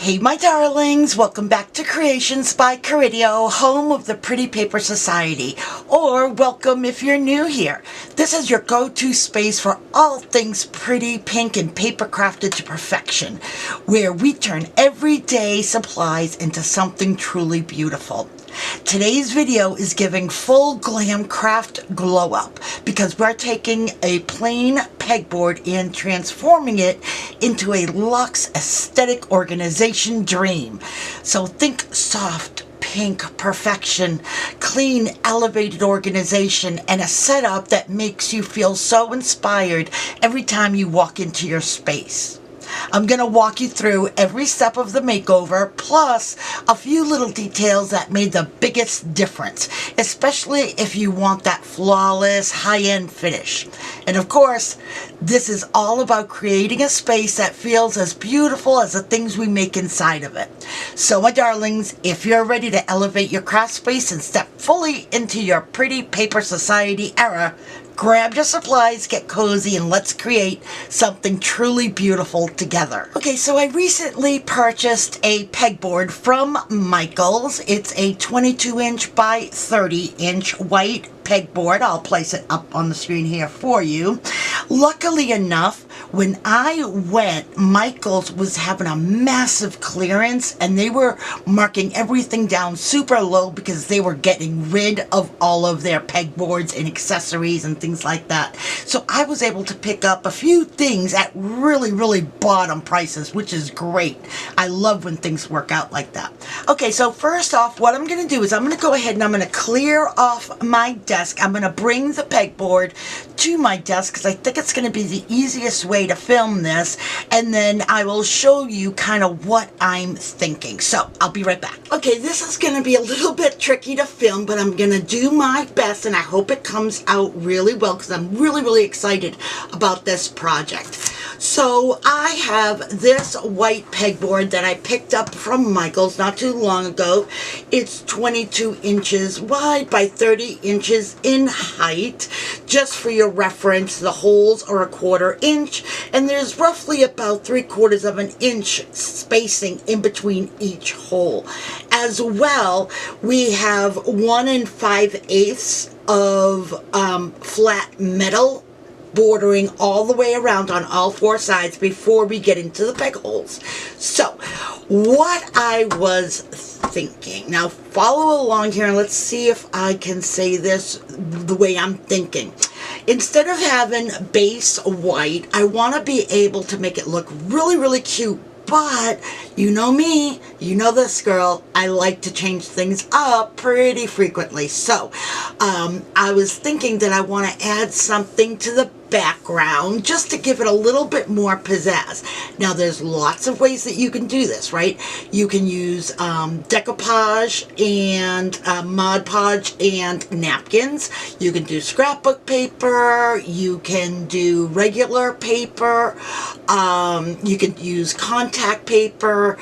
Hey my darlings, welcome back to Creations by Cricut, home of the Pretty Paper Society, or welcome if you're new here. This is your go-to space for all things pretty, pink, and paper crafted to perfection, where we turn everyday supplies into something truly beautiful. Today's video is giving full glam craft glow up because we're taking a plain pegboard and transforming it into a luxe aesthetic organization dream. So think soft, pink perfection, clean, elevated organization, and a setup that makes you feel so inspired every time you walk into your space. I'm going to walk you through every step of the makeover, plus a few little details that made the biggest difference, especially if you want that flawless, high-end finish. And of course, this is all about creating a space that feels as beautiful as the things we make inside of it. So my darlings, if you're ready to elevate your craft space and step fully into your Pretty Paper Society era, grab your supplies, get cozy, and let's create something truly beautiful together. Okay, so I recently purchased a pegboard from Michaels. It's a 22-inch by 30-inch white pegboard. I'll place it up on the screen here for you. Luckily enough, when I went, Michaels was having a massive clearance and they were marking everything down super low because they were getting rid of all of their pegboards and accessories and things like that. So I was able to pick up a few things at really bottom prices, which is great. I love when things work out like that. Okay, so first off, what I'm going to do is I'm going to go ahead and I'm going to clear off my desk. I'm going to bring the pegboard to my desk because I think it's going to be the easiest way to film this, and then I will show you kind of what I'm thinking. So I'll be right back. Okay, this is going to be a little bit tricky to film, but I'm going to do my best, and I hope it comes out really well because I'm really excited about this project. So I have this white pegboard that I picked up from Michaels not too long ago. It's 22 inches wide by 30 inches in height. Just for your reference, the holes are 1/4 inch, and there's roughly about 3/4 of an inch spacing in between each hole. As well, we have 1 5/8 of flat metal bordering all the way around on all 4 sides before we get into the peg holes. So what I was thinking, now follow along here and let's see if I can say this the way I'm thinking. Instead of having base white, I want to be able to make it look really cute. But you know me, you know this girl, I like to change things up pretty frequently. So I was thinking that I want to add something to the background just to give it a little bit more pizzazz. Now there's lots of ways that you can do this, right? You can use decoupage and Mod Podge and napkins. You can do scrapbook paper. You can do regular paper. You can use contact paper,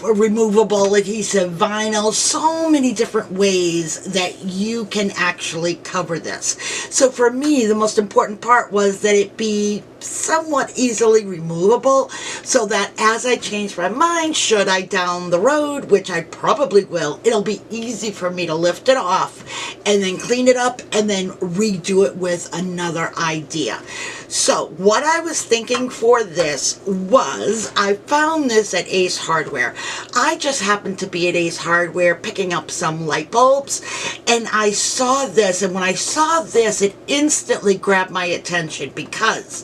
removable adhesive vinyl, so many different ways that you can actually cover this. So for me, the most important part was that it be somewhat easily removable so that as I change my mind, should I down the road, which I probably will, it'll be easy for me to lift it off and then clean it up and then redo it with another idea. So what I was thinking for this was, I found this at Ace Hardware. I just happened to be at Ace Hardware picking up some light bulbs, and I saw this, and when I saw this, it instantly grabbed my attention because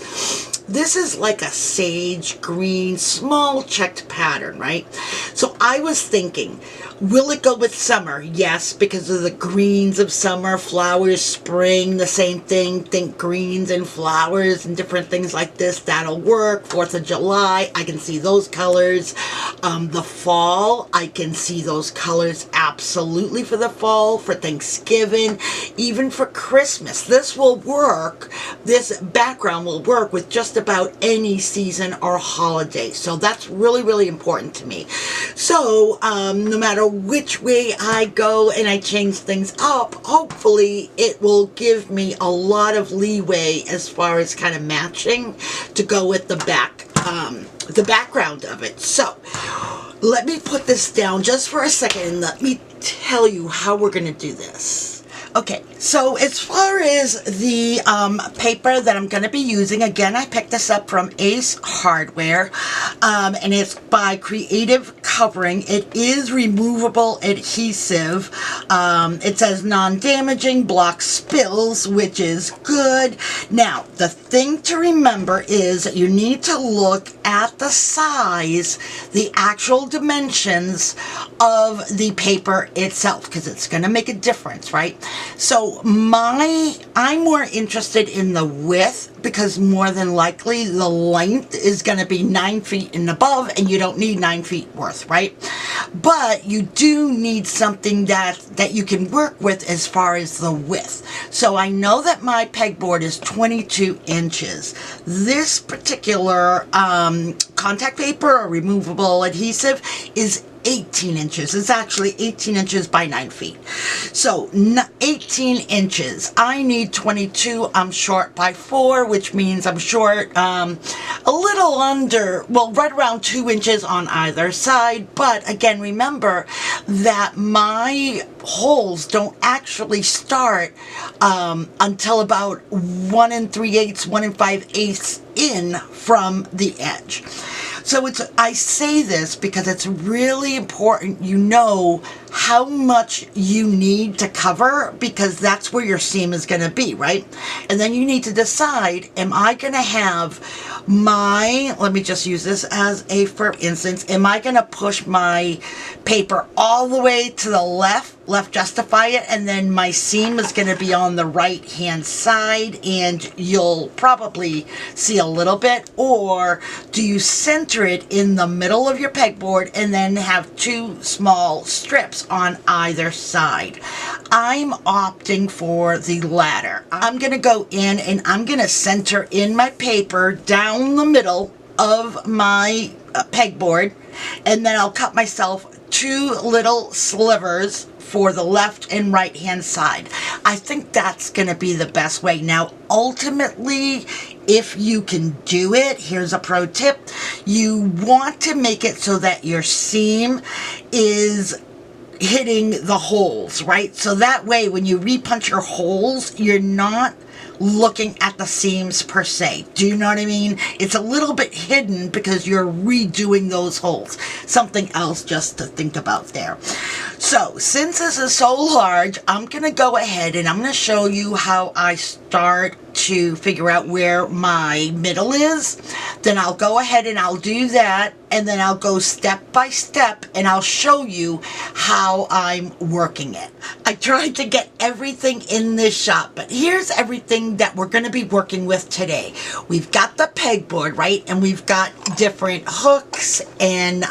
this is like a sage green, small checked pattern, right? So I was thinking, will it go with summer? Yes, because of the greens of summer, flowers, spring, the same thing. Think greens and flowers and different things like this. That'll work. 4th of July, I can see those colors. The fall, I can see those colors absolutely for the fall, for Thanksgiving, even for Christmas. This will work. This background will work with just about any season or holiday. So that's really important to me. So no matter which way I go and I change things up, hopefully it will give me a lot of leeway as far as kind of matching to go with the back the background of it. So let me put this down just for a second and let me tell you how we're going to do this. Okay, so as far as the paper that I'm going to be using, again, I picked this up from Ace Hardware, and it's by Creative Covering. It is removable adhesive. It says non-damaging, blocks spills, which is good. Now, the thing to remember is you need to look at the size, the actual dimensions of the paper itself, because it's going to make a difference, right? So I'm more interested in the width, because more than likely the length is going to be 9 feet and above, and you don't need 9 feet worth, right? But you do need something that you can work with as far as the width. So I know that my pegboard is 22 inches. This particular contact paper or removable adhesive is 18 inches. It's actually 18 inches by 9 feet. So 18 inches. I need 22. I'm short by 4, which means I'm short a little under, well, right around 2 inches on either side. But again, remember that my holes don't actually start until about 1 3/8, 1 5/8 in from the edge. So I say this because it's really important you know how much you need to cover, because that's where your seam is going to be, right? And then you need to decide, am I going to have let me just use this as a for instance, am I going to push my paper all the way to the left justify it, and then my seam is going to be on the right hand side and you'll probably see a little bit? Or do you center it in the middle of your pegboard and then have 2 small strips on either side? I'm opting for the latter. I'm going to go in and I'm going to center in my paper down the middle of my pegboard, and then I'll cut myself 2 little slivers for the left and right hand side. I think that's going to be the best way. Now, ultimately, if you can do it, here's a pro tip. You want to make it so that your seam is hitting the holes, right? So that way, when you repunch your holes, you're not looking at the seams per se. Do you know what I mean? It's a little bit hidden because you're redoing those holes. Something else just to think about there. So since this is so large, I'm going to go ahead and I'm going to show you how I start to figure out where my middle is. Then I'll go ahead and I'll do that, and then I'll go step by step and I'll show you how I'm working it. I tried to get everything in this shot, but here's everything that we're going to be working with today. We've got the pegboard, right? And we've got different hooks and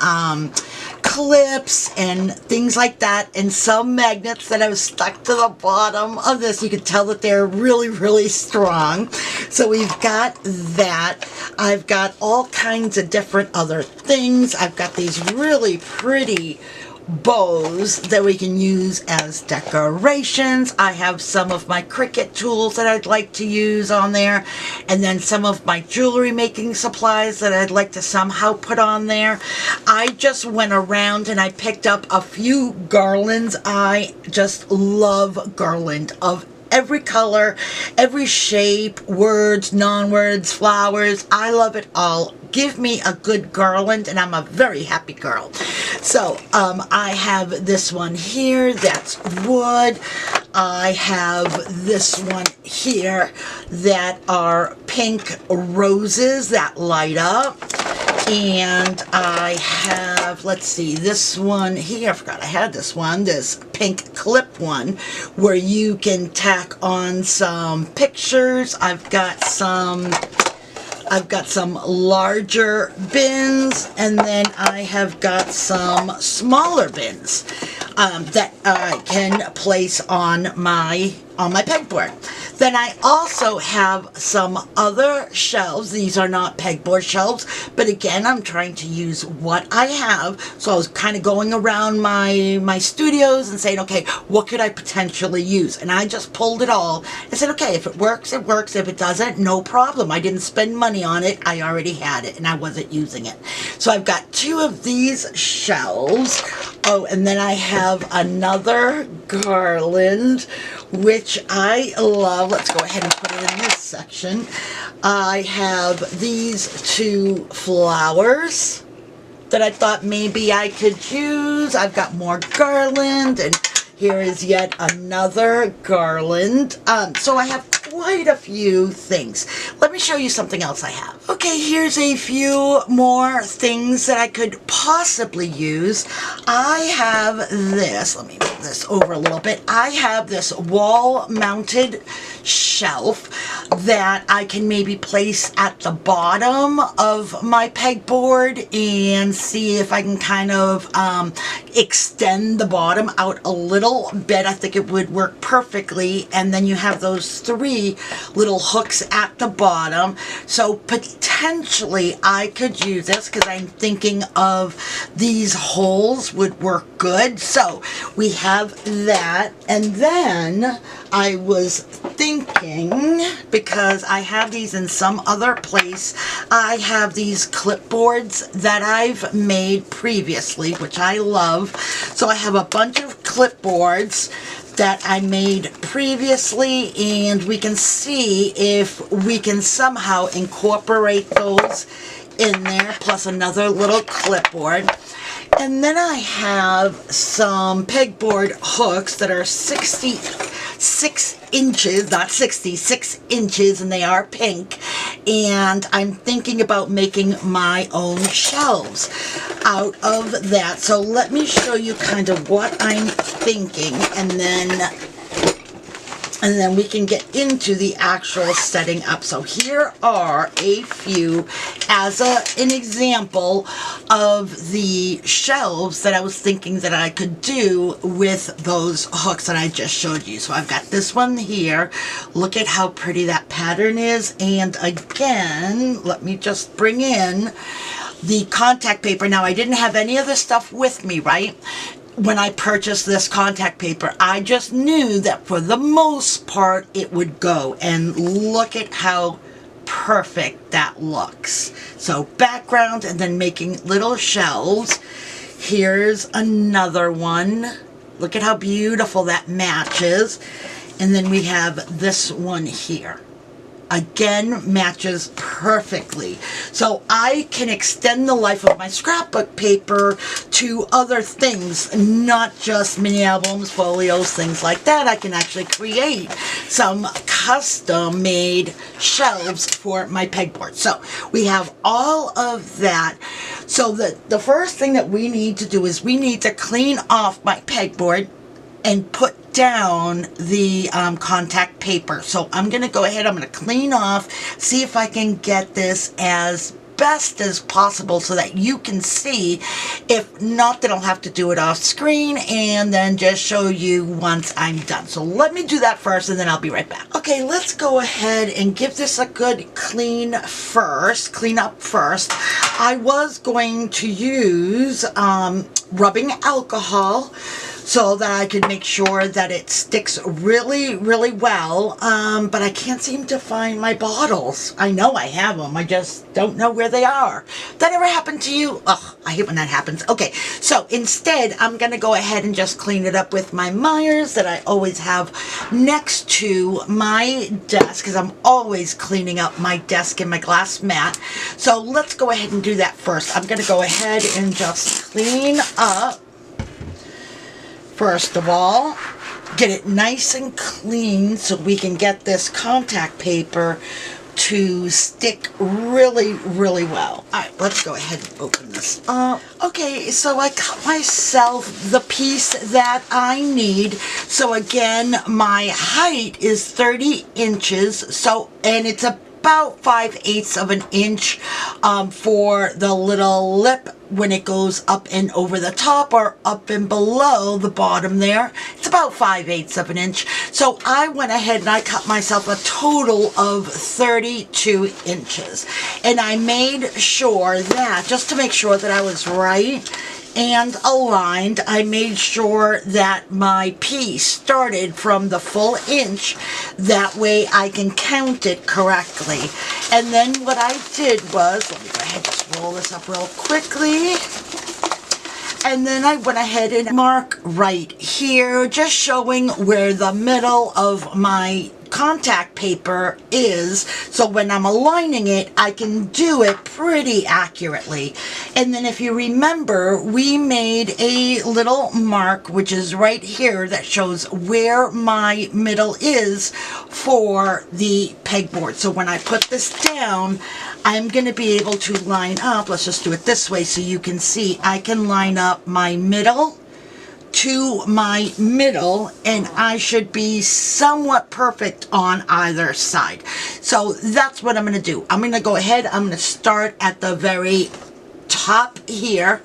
clips and things like that, and some magnets that I've stuck to the bottom of this. You can tell that they're really, really strong. So we've got that. I've got all kinds of different other things. I've got these really pretty bows that we can use as decorations. I have some of my Cricut tools that I'd like to use on there, and then some of my jewelry making supplies that I'd like to somehow put on there. I just went around and I picked up a few garlands. I just love garland of every color, every shape, words, non-words, flowers. I love it all. Give me a good garland and I'm a very happy girl. So I have this one here that's wood. I have this one here that are pink roses that light up. And I have, let's see, this one here, I forgot I had this one, this pink clip one, where you can tack on some pictures. I've got some larger bins, and then I have got some smaller bins. that I can place on my pegboard. Then I also have some other shelves. These are not pegboard shelves, but again, I'm trying to use what I have. So I was kind of going around my studios and saying, okay, what could I potentially use? And I just pulled it all and said, okay, if it works, it works. If it doesn't, no problem. I didn't spend money on it. I already had it and I wasn't using it. So I've got 2 of these shelves. Oh, and then I have another garland, which I love. Let's go ahead and put it in this section. I have these 2 flowers that I thought maybe I could use. I've got more garland, and here is yet another garland. So I have quite a few things. Let me show you something else I have. Okay, here's a few more things that I could possibly use. I have this. Let me move this over a little bit. I have this wall-mounted shelf that I can maybe place at the bottom of my pegboard and see if I can kind of extend the bottom out a little bit. I think it would work perfectly. And then you have those 3 little hooks at the bottom. So potentially I could use this because I'm thinking of these holes would work good. So we have that. And then I was thinking, because I have these in some other place, I have these clipboards that I've made previously, which I love. So I have a bunch of clipboards that I made previously, and we can see if we can somehow incorporate those in there, plus another little clipboard. And then I have some pegboard hooks that are 66 inches, not 60, 6 inches, and they are pink. And I'm thinking about making my own shelves out of that. So let me show you kind of what I'm thinking, and then we can get into the actual setting up. So here are a few as an example of the shelves that I was thinking that I could do with those hooks that I just showed you. So I've got this one here. Look at how pretty that pattern is. And again, let me just bring in the contact paper. Now, I didn't have any of this stuff with me, right? When I purchased this contact paper, I just knew that for the most part it would go. And look at how perfect that looks. So background and then making little shelves. Here's another one. Look at how beautiful that matches. And then we have this one here. Again, matches perfectly. So I can extend the life of my scrapbook paper to other things, not just mini albums, folios, things like that. I can actually create some custom made shelves for my pegboard. So we have all of that. So the first thing that we need to do is we need to clean off my pegboard and put down the contact paper. So I'm going to go ahead, I'm going to clean off, see if I can get this as best as possible so that you can see. If not, then I'll have to do it off screen and then just show you once I'm done. So let me do that first and then I'll be right back. Okay, let's go ahead and give this a good clean up first. I was going to use rubbing alcohol so that I could make sure that it sticks really, really well. But I can't seem to find my bottles. I know I have them. I just don't know where they are. That ever happened to you? Ugh, I hate when that happens. Okay, so instead, I'm going to go ahead and just clean it up with my Myers that I always have next to my desk, because I'm always cleaning up my desk and my glass mat. So let's go ahead and do that first. I'm going to go ahead and just clean up. First of all, get it nice and clean so we can get this contact paper to stick really, really well. Alright, let's go ahead and open this up. Okay, so I cut myself the piece that I need. So again, my height is 30 inches, and it's a about 5/8 of an inch for the little lip when it goes up and over the top or up and below the bottom there. It's about 5/8 of an inch. So I went ahead and I cut myself a total of 32 inches. And I made sure that, just to make sure that I was right and aligned, I made sure that my piece started from the full inch. That way I can count it correctly. And then what I did was, let me go ahead and just roll this up real quickly. And then I went ahead and mark right here, just showing where the middle of my contact paper is, so when I'm aligning it, I can do it pretty accurately. And then if you remember, we made a little mark, which is right here, that shows where my middle is for the pegboard. So when I put this down, I'm going to be able to line up, let's just do it this way so you can see, I can line up my middle to my middle, and I should be somewhat perfect on either side. So that's what I'm going to do. I'm going to go ahead, I'm going to start at the very top here,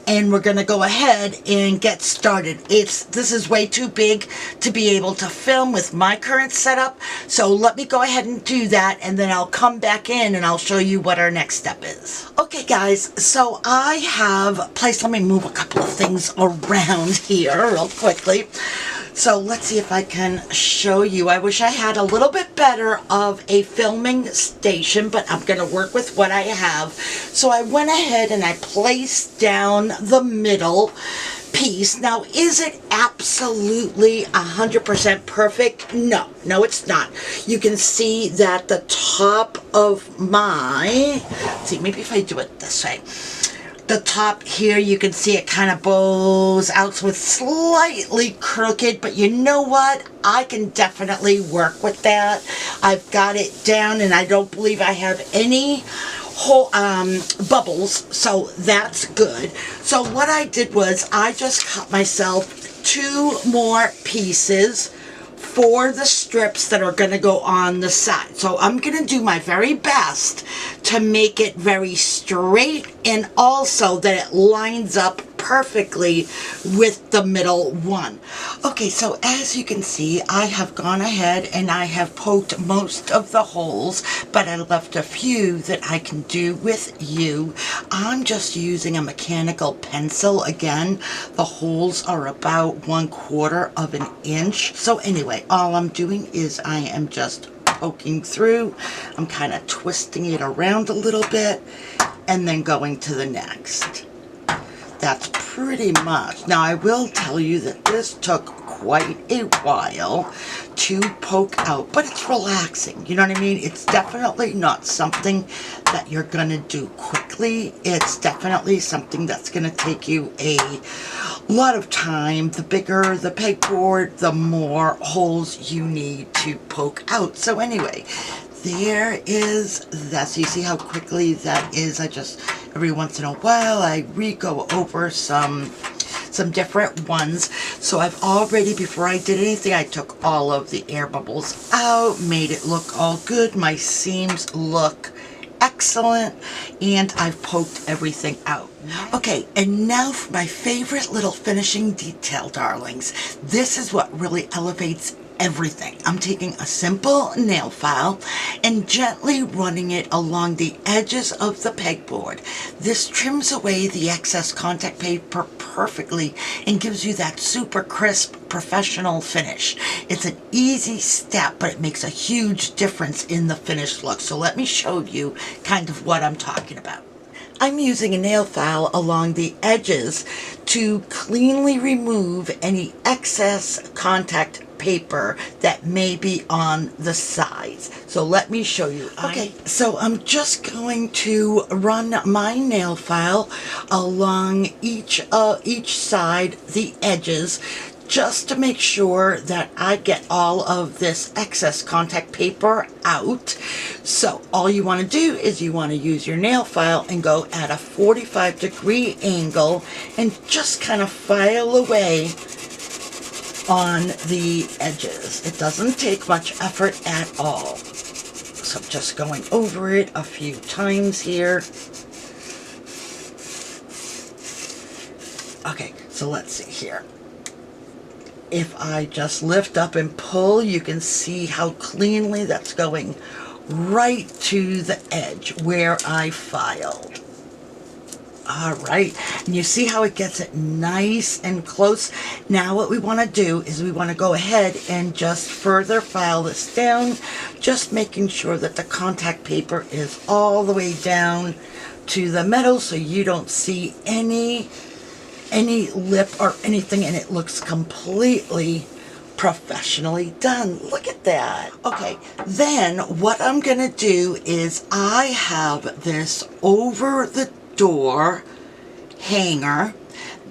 and we're going to go ahead and get started. This is way too big to be able to film with my current setup, so let me go ahead and do that, and then I'll come back in and I'll show you what our next step is. Okay guys, so I have placed, let me move a couple of things around here real quickly. So let's see if I can show you. I wish I had a little bit better of a filming station, but I'm going to work with what I have. So I went ahead and I placed down the middle piece. Now, is it absolutely 100% perfect? No, it's not. You can see that the top of my, let's see, maybe if I do it this way. The top here, you can see it kind of bows out, so it's slightly crooked, but you know what? I can definitely work with that. I've got it down, and I don't believe I have any whole bubbles, so that's good. So what I did was I just cut myself 2 more pieces for the strips that are going to go on the side. So I'm going to do my very best to make it very straight, and also that it lines up perfectly with the middle one. Okay, so as you can see, I have gone ahead and I have poked most of the holes, but I left a few that I can do with you. I'm just using a mechanical pencil. Again, the holes are about 1/4 of an inch. So anyway, all I'm doing is I am just poking through. I'm kind of twisting it around a little bit and then going to the next. That's pretty much. Now I will tell you that this took quite a while to poke out, but it's relaxing, you know what I mean? It's definitely not something that you're gonna do quickly. It's definitely something that's gonna take you a lot of time. The bigger the pegboard, the more holes you need to poke out. So anyway, there is that. So you see how quickly that is. I just, every once in a while, I go over some different ones. So I've already, before I did anything, I took all of the air bubbles out, made it look all good. My seams look excellent, and I've poked everything out. Okay, and now for my favorite little finishing detail, darlings. This is what really elevates everything. I'm taking a simple nail file and gently running it along the edges of the pegboard. This trims away the excess contact paper perfectly and gives you that super crisp, professional finish. It's an easy step, but it makes a huge difference in the finished look. So let me show you kind of what I'm talking about. I'm using a nail file along the edges to cleanly remove any excess contact paper that may be on the sides. So let me show you. Okay, so I'm just going to run my nail file along each side, the edges, just to make sure that I get all of this excess contact paper out. So all you want to do is you want to use your nail file and go at a 45-degree angle and just kind of file away on the edges. It doesn't take much effort at all. So I'm just going over it a few times here. Okay, so let's see here. If I just lift up and pull, you can see how cleanly that's going right to the edge where I filed. All right, and you see how it gets it nice and close. Now what we want to do is we want to go ahead and just further file this down, just making sure that the contact paper is all the way down to the metal so you don't see any lip or anything, and it looks completely professionally done. Look at that. Okay, then what I'm gonna do is I have this over the door hanger,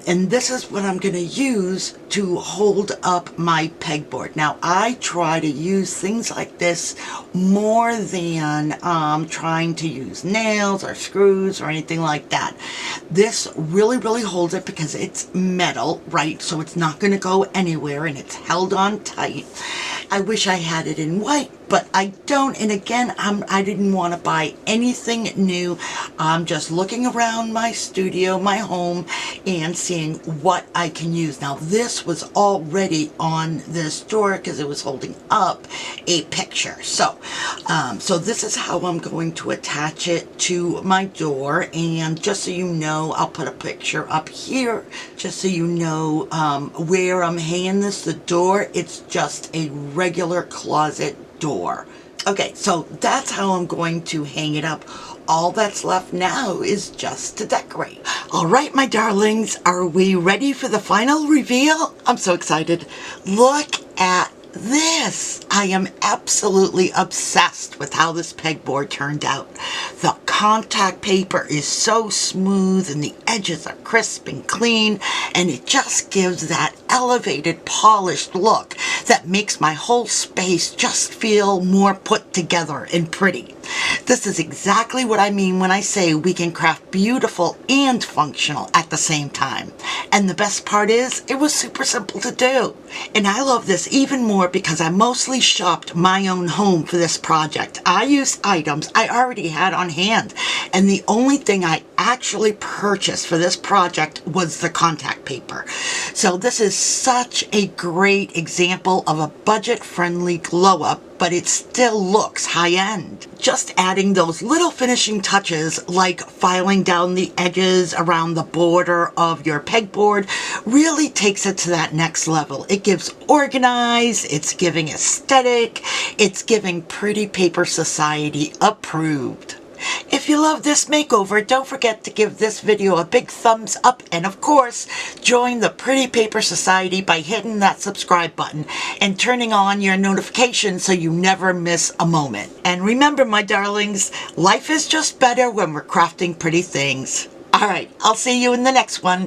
and this is what I'm going to use to hold up my pegboard. Now, I try to use things like this more than trying to use nails or screws or anything like that. This really, really holds it because it's metal, right? So it's not going to go anywhere, and it's held on tight. I wish I had it in white, but I don't. And again, I didn't want to buy anything new. I'm just looking around my studio, my home, and seeing what I can use. Now, this was already on this door because it was holding up a picture. So this is how I'm going to attach it to my door. And just so you know, I'll put a picture up here, just so you know where I'm hanging this. The door, it's just a regular closet door. Okay, so that's how I'm going to hang it up. All that's left now is just to decorate. All right, my darlings, are we ready for the final reveal? I'm so excited. Look at this. I am absolutely obsessed with how this pegboard turned out. The contact paper is so smooth and the edges are crisp and clean, and it just gives that elevated, polished look that makes my whole space just feel more put together and pretty. This is exactly what I mean when I say we can craft beautiful and functional at the same time. And the best part is, it was super simple to do. And I love this even more because I mostly shopped my own home for this project. I used items I already had on hand, and the only thing I actually purchased for this project was the contact paper. So this is such a great example of a budget-friendly glow-up, but it still looks high-end. Just adding those little finishing touches like filing down the edges around the border of your pegboard really takes it to that next level. It gives organized, it's giving aesthetic, it's giving Pretty Paper Society approved. If you love this makeover, don't forget to give this video a big thumbs up, and of course, join the Pretty Paper Society by hitting that subscribe button and turning on your notifications so you never miss a moment. And remember, my darlings, life is just better when we're crafting pretty things. All right, I'll see you in the next one.